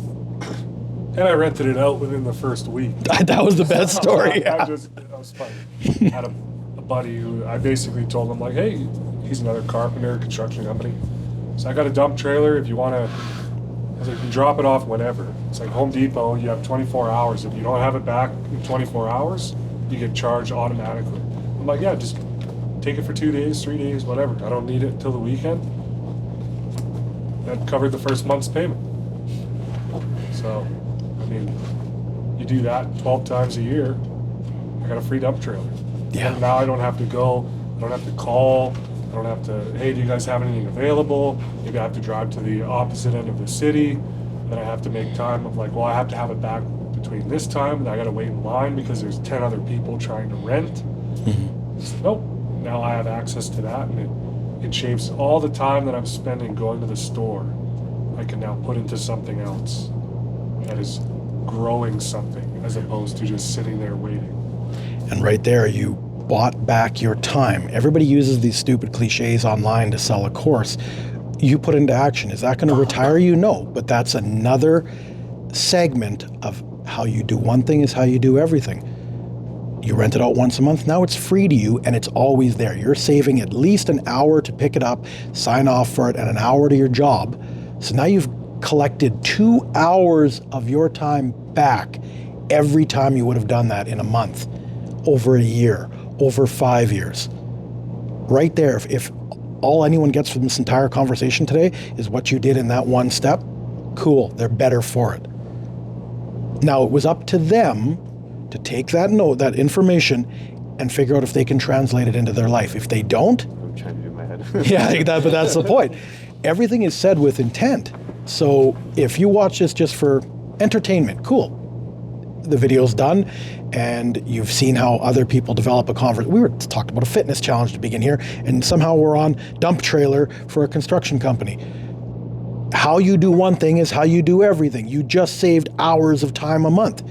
And I rented it out within the first week. That was the best story. That was funny. I had a buddy who I basically told him, like, hey, he's another carpenter, construction company. So I got a dump trailer. If you want to, I was like, you can drop it off whenever. It's like Home Depot, you have 24 hours. If you don't have it back in 24 hours, you get charged automatically. I'm like, yeah, just take it for 2 days, 3 days, whatever. I don't need it till the weekend. That covered the first month's payment. So, I mean, you do that 12 times a year, I got a free dump trailer. Yeah. And now I don't have to go, I don't have to call, I don't have to, hey, do you guys have anything available? Maybe I have to drive to the opposite end of the city. Then I have to make time of like, well, I have to have it back between this time, and I got to wait in line because there's 10 other people trying to rent. Mm-hmm. So, nope. Now I have access to that, and it shaves all the time that I'm spending going to the store. I can now put into something else that is growing something as opposed to just sitting there waiting. And right there, you bought back your time. Everybody uses these stupid cliches online to sell a course. You put into action. Is that going to retire you? No, but that's another segment of how you do one thing is how you do everything. You rent it out once a month. Now it's free to you and it's always there. You're saving at least an hour to pick it up, sign off for it, and an hour to your job. So now you've collected 2 hours of your time back every time you would have done that in a month, over a year, over 5 years. Right there, if all anyone gets from this entire conversation today is what you did in that one step, cool, they're better for it. Now, it was up to them to take that note, that information, and figure out if they can translate it into their life. If they don't, I'm trying to do my head. but that's the point. Everything is said with intent. So if you watch this just for entertainment, cool. The video's done, and you've seen how other people develop a conversation. We were talking about a fitness challenge to begin here, and somehow we're on dump trailer for a construction company. How you do one thing is how you do everything. You just saved hours of time a month.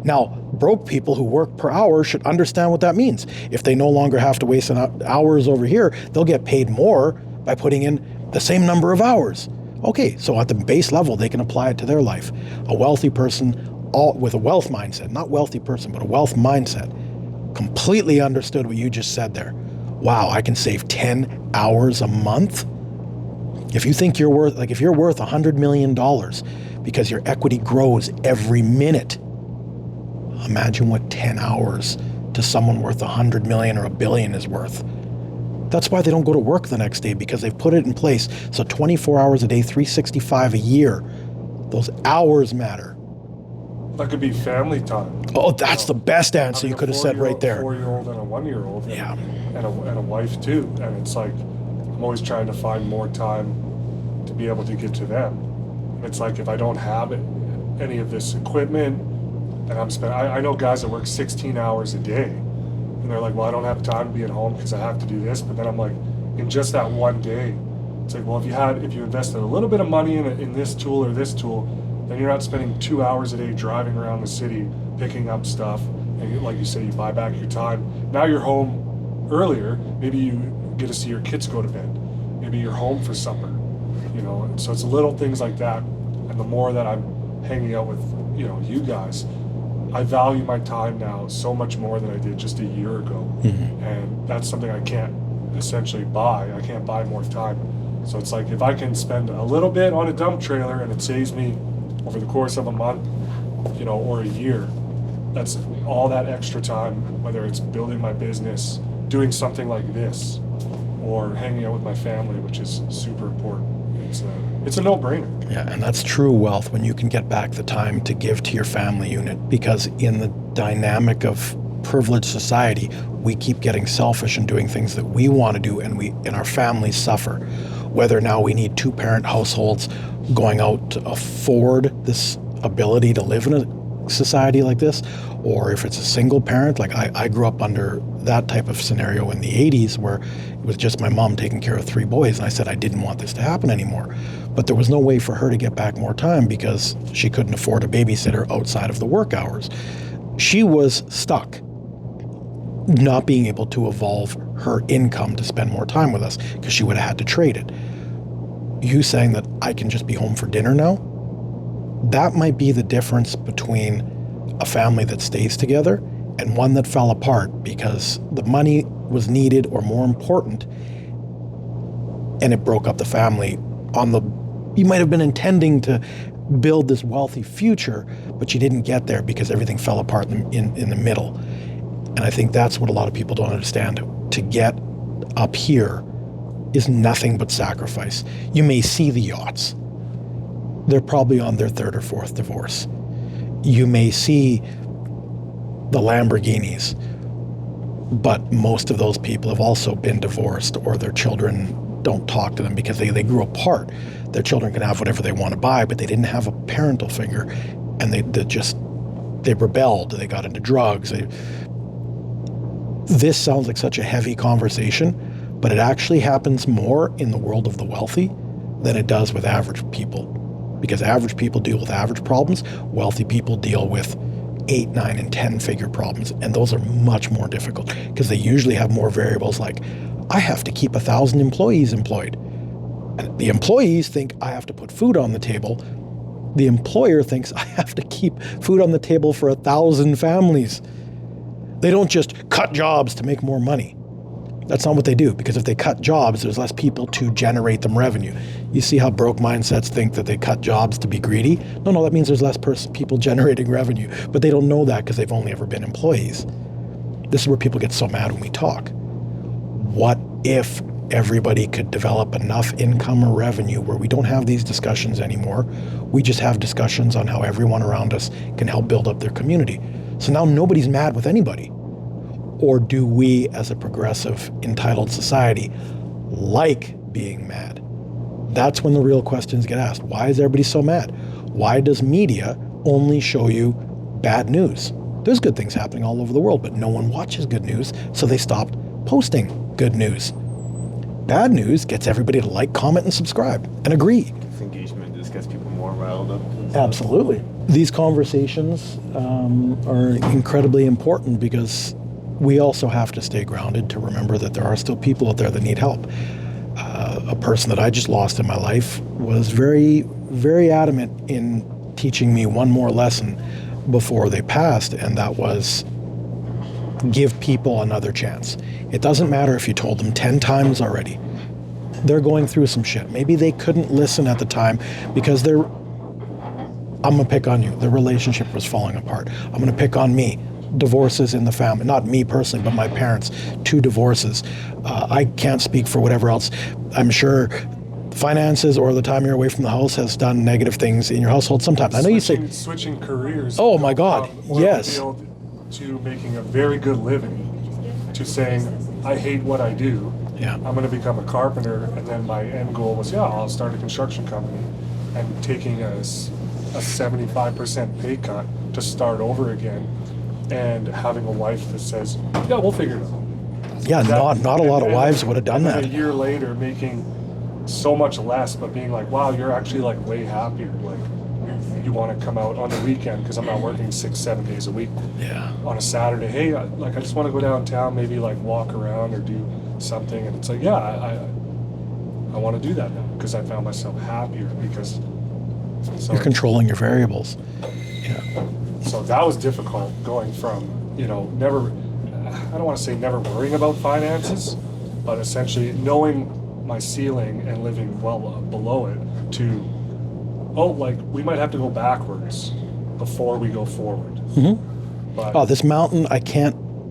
Now, broke people who work per hour should understand what that means. If they no longer have to waste hours over here, they'll get paid more by putting in the same number of hours. Okay, so at the base level, they can apply it to their life. A wealthy person, with a wealth mindset, not wealthy person, but a wealth mindset, completely understood what you just said there. Wow, I can save 10 hours a month? If you think you're worth, if you're worth $100 million because your equity grows every minute, imagine what 10 hours to someone worth 100 million or a billion is worth. That's why they don't go to work the next day, because they've put it in place. So 24 hours a day, 365 a year, those hours matter. That could be family time. Oh, that's the best answer you could have said right there. 4-year-old and a 1-year-old. Yeah. And a wife too. And it's like, I'm always trying to find more time to be able to get to them. It's like, if I don't have any of this equipment, and I'm spending, I know guys that work 16 hours a day, and they're like, well, I don't have time to be at home because I have to do this. But then I'm like, in just that one day, it's like, well, if you invested a little bit of money in this tool or this tool, then you're not spending 2 hours a day driving around the city picking up stuff. And like you say, you buy back your time. Now you're home earlier. Maybe you get to see your kids go to bed. Maybe you're home for supper. And so it's little things like that. And the more that I'm hanging out with, you guys, I value my time now so much more than I did just a year ago. Mm-hmm. And that's something I can't essentially buy. I can't buy more time. So it's like, if I can spend a little bit on a dump trailer and it saves me over the course of a month, or a year, that's all that extra time, whether it's building my business, doing something like this, or hanging out with my family, which is super important. It's a no-brainer. Yeah, and that's true wealth when you can get back the time to give to your family unit, because in the dynamic of privileged society, we keep getting selfish and doing things that we want to do, and our families suffer. Whether now we need 2-parent households going out to afford this ability to live in a society like this, or if it's a single parent, like I grew up under that type of scenario in the 80s where it was just my mom taking care of 3 boys, and I said I didn't want this to happen anymore. But there was no way for her to get back more time because she couldn't afford a babysitter outside of the work hours. She was stuck not being able to evolve her income to spend more time with us because she would have had to trade it. You saying that I can just be home for dinner now, that might be the difference between a family that stays together and one that fell apart because the money was needed or more important, and it broke up the family. You might have been intending to build this wealthy future, but you didn't get there because everything fell apart in the middle. And I think that's what a lot of people don't understand. To get up here is nothing but sacrifice. You may see the yachts. They're probably on their 3rd or 4th divorce. You may see the Lamborghinis, but most of those people have also been divorced, or their children don't talk to them because they grew apart. Their children can have whatever they want to buy, but they didn't have a parental figure, and they rebelled. They got into drugs. This sounds like such a heavy conversation, but it actually happens more in the world of the wealthy than it does with average people. Because average people deal with average problems, wealthy people deal with 8, 9, and 10-figure problems, and those are much more difficult because they usually have more variables like, I have to keep 1,000 employees employed. And the employees think I have to put food on the table. The employer thinks I have to keep food on the table for 1,000 families. They don't just cut jobs to make more money. That's not what they do, because if they cut jobs, there's less people to generate them revenue. You see how broke mindsets think that they cut jobs to be greedy? No, that means there's less people generating revenue, but they don't know that because they've only ever been employees. This is where people get so mad when we talk. What if everybody could develop enough income or revenue where we don't have these discussions anymore? We just have discussions on how everyone around us can help build up their community. So now nobody's mad with anybody. Or do we, as a progressive, entitled society, like being mad? That's when the real questions get asked. Why is everybody so mad? Why does media only show you bad news? There's good things happening all over the world, but no one watches good news, so they stopped posting good news. Bad news gets everybody to like, comment, and subscribe, and agree. This engagement just gets people more riled up. Absolutely. These conversations are incredibly important because we also have to stay grounded to remember that there are still people out there that need help. A person that I just lost in my life was very, very adamant in teaching me one more lesson before they passed, and that was give people another chance. It doesn't matter if you told them 10 times already. They're going through some shit. Maybe they couldn't listen at the time because I'm gonna pick on you. The relationship was falling apart. I'm gonna pick on me. Divorces in the family, not me personally, but my parents, 2 divorces. I can't speak for whatever else. I'm sure finances or the time you're away from the house has done negative things in your household sometimes. I know you say switching careers. Oh my God, from yes. oil field to making a very good living, to saying I hate what I do. Yeah. I'm going to become a carpenter, and then my end goal was I'll start a construction company, and taking a 75% pay cut to start over again, and having a wife that says we'll figure it out. Yeah, not a lot of wives would have done and then that. A year later, making so much less, but being like, wow, you're actually like way happier. Like, you want to come out on the weekend because I'm not working 6-7 days a week. Yeah. On a Saturday, hey, I just want to go downtown, maybe like walk around or do something, and it's like, I want to do that now because I found myself happier because. So, You're controlling your variables. Yeah. So that was difficult going from, never, I don't want to say never worrying about finances, but essentially knowing my ceiling and living well below it to, we might have to go backwards before we go forward. Mm-hmm. But, this mountain,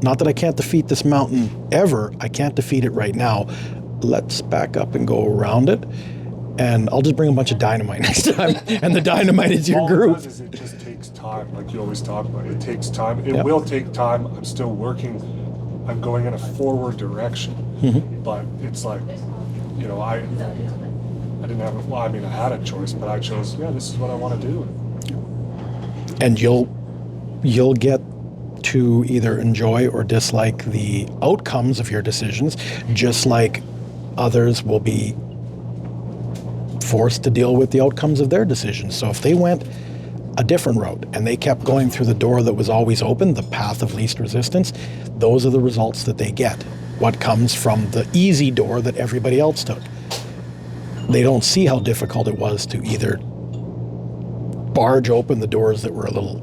not that I can't defeat this mountain ever, I can't defeat it right now. Let's back up and go around it. And I'll just bring a bunch of dynamite next time. And the dynamite is your all group. It does is it just takes time, like you always talk about. It takes time. It Yep. will take time. I'm still working. I'm going in a forward direction. Mm-hmm. But it's like, I didn't have I had a choice, but I chose, this is what I want to do. And you'll get to either enjoy or dislike the outcomes of your decisions, just like others will be forced to deal with the outcomes of their decisions. So if they went a different route and they kept going through the door that was always open, the path of least resistance, those are the results that they get. What comes from the easy door that everybody else took. They don't see how difficult it was to either barge open the doors that were a little,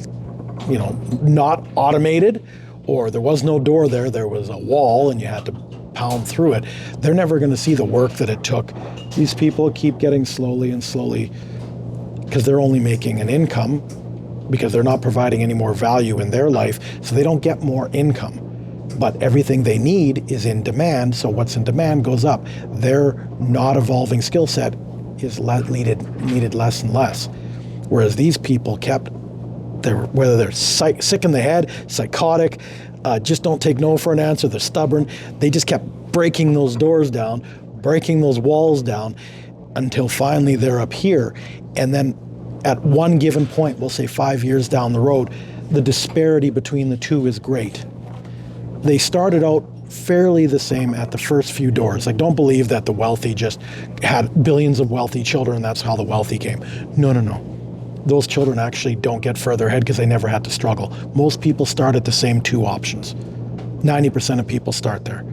not automated, or there was no door there was a wall and you had to pound through it. They're never going to see the work that it took. These people keep getting slowly and slowly because they're only making an income because they're not providing any more value in their life, so they don't get more income. But everything they need is in demand, so what's in demand goes up. Their not evolving skill set is needed less and less. Whereas these people whether they're sick in the head, psychotic, just don't take no for an answer, they're stubborn, they just kept breaking those doors down, breaking those walls down until finally they're up here. And then at one given point, we'll say 5 years down the road, the disparity between the two is great. They started out fairly the same at the first few doors. Like, don't believe that the wealthy just had billions of wealthy children and that's how the wealthy came. No. Those children actually don't get further ahead because they never had to struggle. Most people start at the same 2 options. 90% of people start there.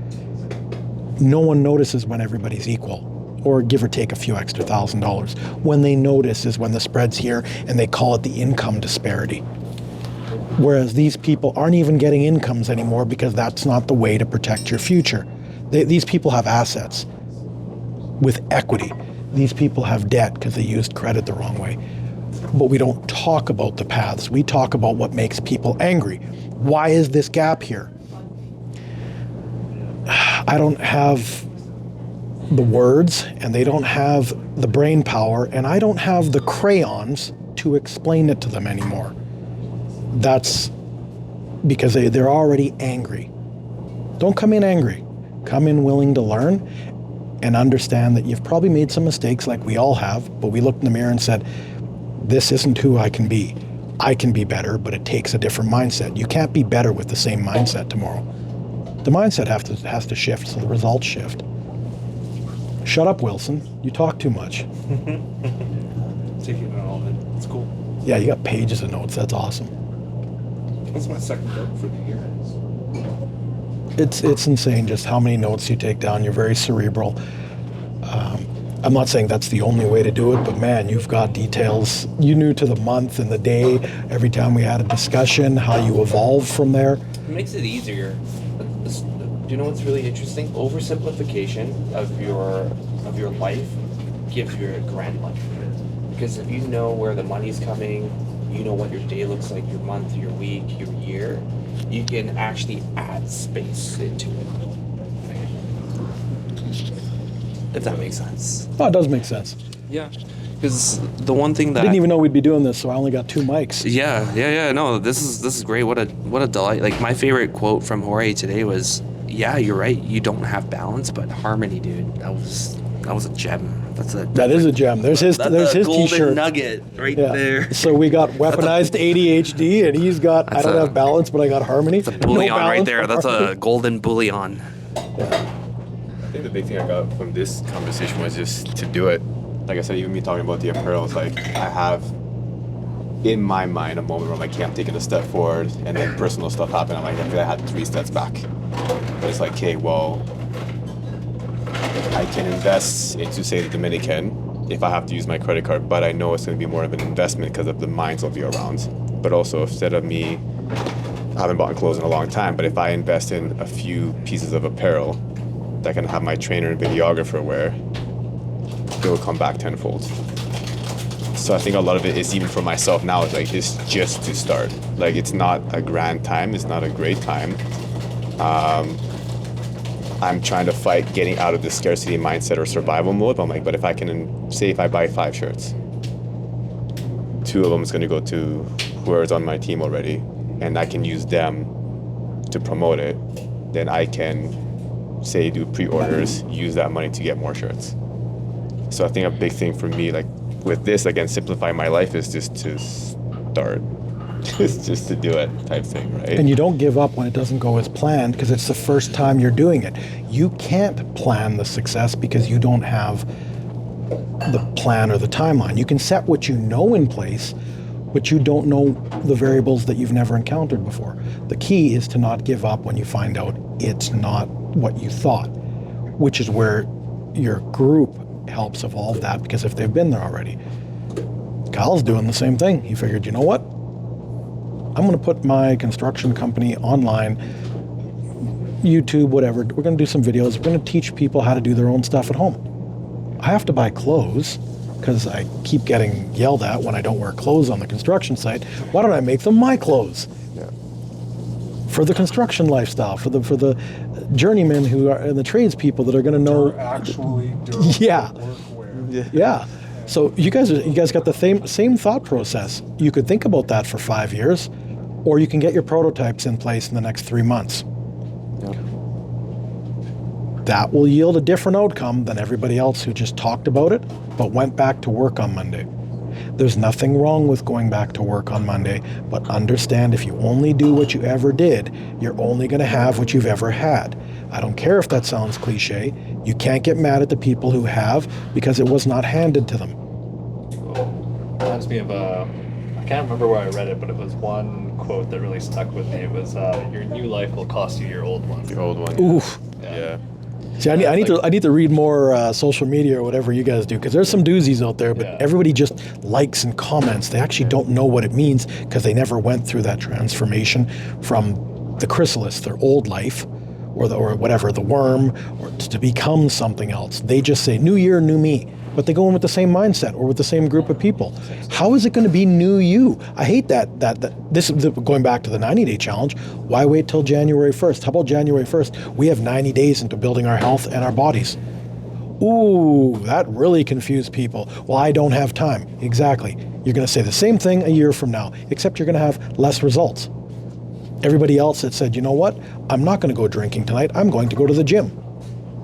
No one notices when everybody's equal, or give or take a few extra $1,000. When they notice is when the spread's here, and they call it the income disparity. Whereas these people aren't even getting incomes anymore because that's not the way to protect your future. These people have assets with equity. These people have debt because they used credit the wrong way. But we don't talk about the paths. We talk about what makes people angry. Why is this gap here? I don't have the words, and they don't have the brain power, and I don't have the crayons to explain it to them anymore. That's because they're already angry. Don't come in angry. Come in willing to learn and understand that you've probably made some mistakes like we all have, but we looked in the mirror and said, this isn't who I can be. I can be better, but it takes a different mindset. You can't be better with the same mindset tomorrow. The mindset has to shift so the results shift. Shut up, Wilson. You talk too much. Taking it all in. It's cool. Yeah, you got pages of notes. That's awesome. That's my second book for the year. It's insane just how many notes you take down. You're very cerebral. I'm not saying that's the only way to do it, but man, you've got details. You knew to the month and the day, every time we had a discussion, how you evolve from there. It makes it easier. Do you know what's really interesting? Oversimplification of your life gives you a grand life. Because if you know where the money's coming, you know what your day looks like, your month, your week, your year, you can actually add space into it. If that makes sense. Oh, it does make sense. Yeah. Because the one thing that I didn't even know we'd be doing this, so I only got 2 mics. Yeah. No, this is great. What a delight. Like my favorite quote from Jorge today was, "Yeah, you're right. You don't have balance, but harmony, dude. That was a gem. That is a gem. There's his golden t-shirt nugget right there. So we got weaponized ADHD, and he's got I don't have balance, but I got harmony. That's a bullion right there. That's harmony. a golden bullion. I think the big thing I got from this conversation was just to do it. Like I said, even me talking about the apparel, it's like I have in my mind a moment where I'm like, okay, I'm taking a step forward, and then personal stuff happened. I'm like, I feel I had 3 steps back. But it's like, okay, well, I can invest into, say, the Dominican if I have to use my credit card, but I know it's going to be more of an investment because of the mines I'll be around. But also, instead of me, I haven't bought clothes in a long time, but if I invest in a few pieces of apparel that I can have my trainer and videographer wear, it will come back tenfold. So I think a lot of it is, even for myself now, is like, it's just to start. Like, it's not a grand time, it's not a great time. I'm trying to fight getting out of the scarcity mindset or survival mode. I'm like, but if I can, say if I buy 5 shirts, 2 of them is going to go to whoever's on my team already, and I can use them to promote it, then I can, say, do pre-orders, use that money to get more shirts. So I think a big thing for me, like with this, again, simplifying my life, is just to start. just to do it type thing, right? And you don't give up when it doesn't go as planned, because it's the first time you're doing it. You can't plan the success because you don't have the plan or the timeline. You can set what you know in place, but you don't know the variables that you've never encountered before. The key is to not give up when you find out it's not what you thought, which is where your group helps evolve that, because if they've been there already. Kyle's doing the same thing. He figured, you know what? I'm going to put my construction company online, YouTube, whatever. We're going to do some videos. We're going to teach people how to do their own stuff at home. I have to buy clothes because I keep getting yelled at when I don't wear clothes on the construction site. Why don't I make them my clothes? Yeah. For the construction lifestyle, for the journeymen who are, and the tradespeople that are going to know. They're actually doing Yeah. workwear. Yeah. So you guys got the same thought process. You could think about that for 5 years, or you can get your prototypes in place in the next 3 months. Yeah. That will yield a different outcome than everybody else who just talked about it, but went back to work on Monday. There's nothing wrong with going back to work on Monday, but understand if you only do what you ever did, you're only going to have what you've ever had. I don't care if that sounds cliche. You can't get mad at the people who have, because it was not handed to them. Reminds me of I can't remember where I read it, but it was one quote that really stuck with me. It was, "Your new life will cost you your old one." The old one. Oof. Yeah. See, I need to read more social media or whatever you guys do, because there's some doozies out there, but Yeah. everybody just likes and comments. They actually don't know what it means because they never went through that transformation from the chrysalis, their old life, or whatever, the worm, or to become something else. They just say, new year, new me. But they go in with the same mindset or with the same group of people. How is it going to be new you? I hate that this is going back to the 90-day challenge. Why wait till January 1st? How about January 1st? We have 90 days into building our health and our bodies. Ooh, that really confused people. Well, I don't have time. Exactly. You're going to say the same thing a year from now, except you're going to have less results. Everybody else that said, you know what? I'm not going to go drinking tonight. I'm going to go to the gym.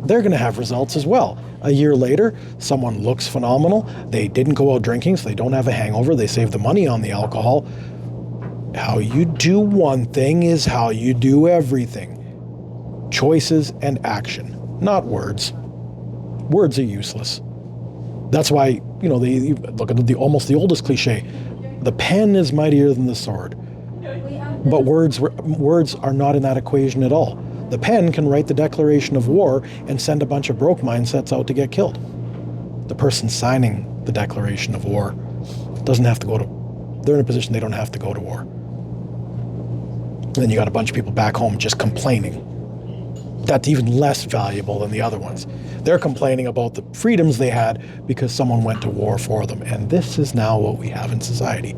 They're going to have results as well. A year later, someone looks phenomenal. They didn't go out drinking, so they don't have a hangover. They save the money on the alcohol. How you do one thing is how you do everything. Choices and action, not words. Words are useless. That's why, they look at almost the oldest cliche. The pen is mightier than the sword. But words are not in that equation at all. The pen can write the declaration of war and send a bunch of broke mindsets out to get killed. The person signing the declaration of war doesn't have to they're in a position they don't have to go to war. And then you got a bunch of people back home just complaining. That's even less valuable than the other ones. They're complaining about the freedoms they had because someone went to war for them. And this is now what we have in society.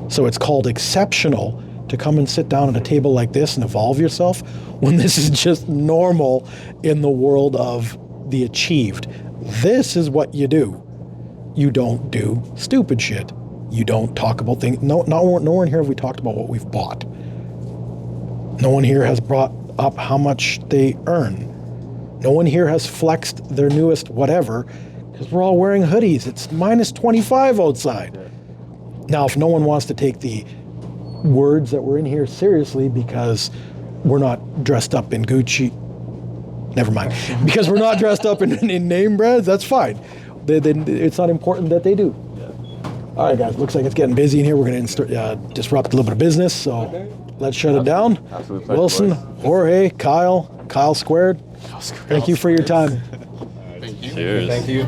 So it's called exceptional to come and sit down at a table like this and evolve yourself when this is just normal in the world of the achieved. This is what you do. You don't do stupid shit. You don't talk about things. Nowhere in here have we talked about what we've bought. No one here has brought up how much they earn. No one here has flexed their newest whatever because we're all wearing hoodies. It's minus 25 outside. Now, if no one wants to take the words that were in here seriously because we're not dressed up in Gucci, never mind, because we're not dressed up in name brands, that's fine. It's not important that they do. All right, guys, looks like it's getting busy in here. We're going to disrupt a little bit of business, so let's shut it down. Absolute pleasure, Wilson, boys. Jorge, Kyle squared. Thank you for your time. Thank you. Cheers. Thank you.